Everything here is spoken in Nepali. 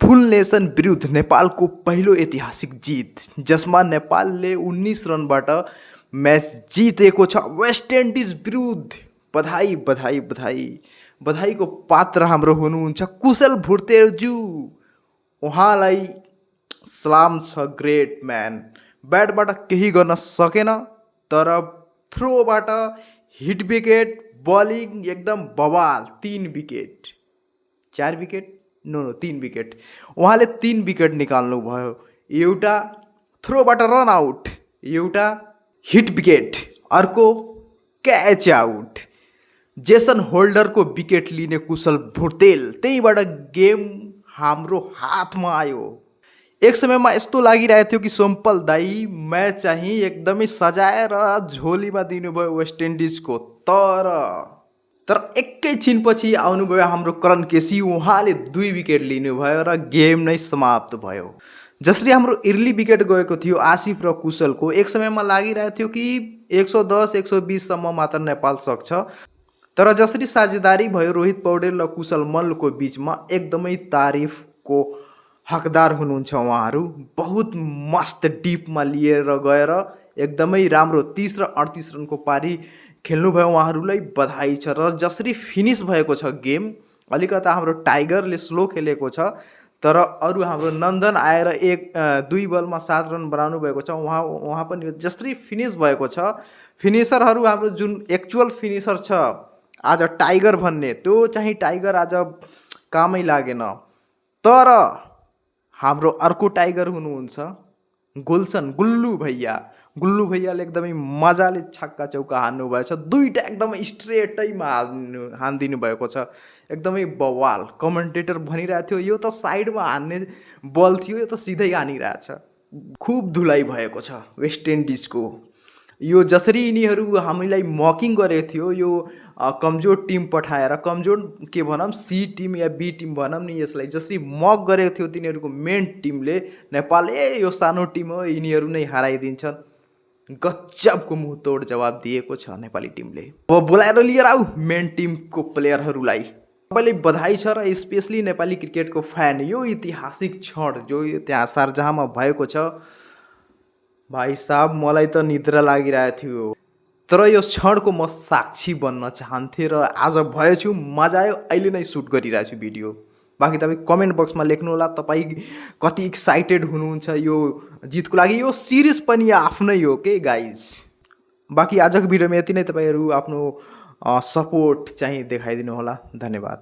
फुल नेसन विरुद्ध नेपालको पहिलो ऐतिहासिक जीत, जसमा नेपालले 19 रनबाट म्याच जितेको छ वेस्ट इन्डिज विरुद्ध। बधाई बधाई बधाई बधाईको पात्र हाम्रो हुनुहुन्छ कुशल भुर्तेज्यू। उहाँलाई सलाम छ, ग्रेट म्यान। ब्याटबाट केही गर्न सकेन, तर थ्रोबाट हिट विकेट, बलिङ एकदम बवाल। 3 विकेट, 4 विकेट, नो 3 विकेट। उहाँले 3 विकेट निकाल्नु भयो। एउटा थ्रोबाट रन आउट, एउटा हिट विकेट, अर्को क्याच आउट। जेसन होल्डरको विकेट लिने कुशल भुर्तेल, त्यहीबाट गेम हाम्रो हातमा आयो। एक समयमा यस्तो लागिरहेको थियो कि सोम्पल दाई म्याच चाहिँ एकदमै सजाएर झोलीमा दिनुभयो वेस्ट इन्डिजको, तर एकैछिनपछि आउनुभयो हाम्रो करण केसी। उहाँले 2 विकेट लिनुभयो र गेम नै समाप्त भयो। जसरी हाम्रो इर्ली विकेट गएको थियो आसिफ र कुशलको, एक समयमा लागिरहेको थियो कि 110-120 सम्म मात्र नेपाल सक्छ, तर जसरी साझेदारी भयो रोहित पौडेल र कुशल मल्लको बिचमा, एकदमै तारिफको हकदार हुनुहुन्छ उहाँहरू। बहुत मस्त डिपमा लिएर गएर एकदमै राम्रो 30 र 38 रनको पारी खेल्नुभयो। उहाँहरूलाई बधाई छ। र जसरी फिनिस भएको छ गेम, अलिकता हाम्रो टाइगरले स्लो खेलेको छ, तर अरू हाम्रो नन्दन आएर 2 बलमा 7 रन बनाउनु भएको छ। उहाँ पनि जसरी फिनिस भएको छ, फिनिसरहरू हाम्रो जुन एक्चुअल फिनिसर छ आज टाइगर भन्ने, त्यो चाहिँ टाइगर आज कामै लागेन। तर हाम्रो अर्को टाइगर हुनुहुन्छ गुल्सन, गुल्लु भैयाले एकदमै मजाले छक्का चौका हान्नु भएको छ। 2टा एकदमै स्ट्रेटैमा हानिदिनु भएको छ, एकदमै बवाल। कमेन्टेटर भनिरहेको थियो यो त साइडमा हान्ने बल थियो, यो त सिधै हानिरहेछ। खुब धुलाइ भएको छ वेस्ट इन्डिजको। यो जसरी यिनीहरू हामीलाई मकिङ गरेको थियो, यो कमजोर टिम पठाएर, कमजोर के भनौँ, सी टिम या बी टिम भनौँ नि यसलाई, जसरी मक गरेको थियो तिनीहरूको मेन टिमले, नेपाल यो सानो टिम हो, यिनीहरू नै हराइदिन्छन्। गजबको मुँह तोड जवाब दिएको छ नेपाली टिमले। अब बोलाएर लिएर आऊ मेन टिमको प्लेयरहरूलाई। सबैलाई बधाई छ, र स्पेसली नेपाली क्रिकेटको फ्यान। यो ऐतिहासिक क्षण जो त्यहाँ शारजाहमा भएको छ, भाइ साहब मलाई त निद्रा लागिरहेको थियो, तर यो क्षणको म साक्षी बन्न चाहन्थेँ र आज भएछु। मजा आयो, अहिले नै सुट गरिरहेको छु भिडियो। बाँकी तपाईँ कमेन्ट बक्समा लेख्नु होला तपाईँ कति एक्साइटेड हुनुहुन्छ यो जितको लागि। यो सिरिज पनि आफ्नै हो के गाइज। बाँकी आजको भिडियोमा यति नै। तपाईँहरू आफ्नो सपोर्ट चाहिँ देखाइदिनु होला। धन्यवाद।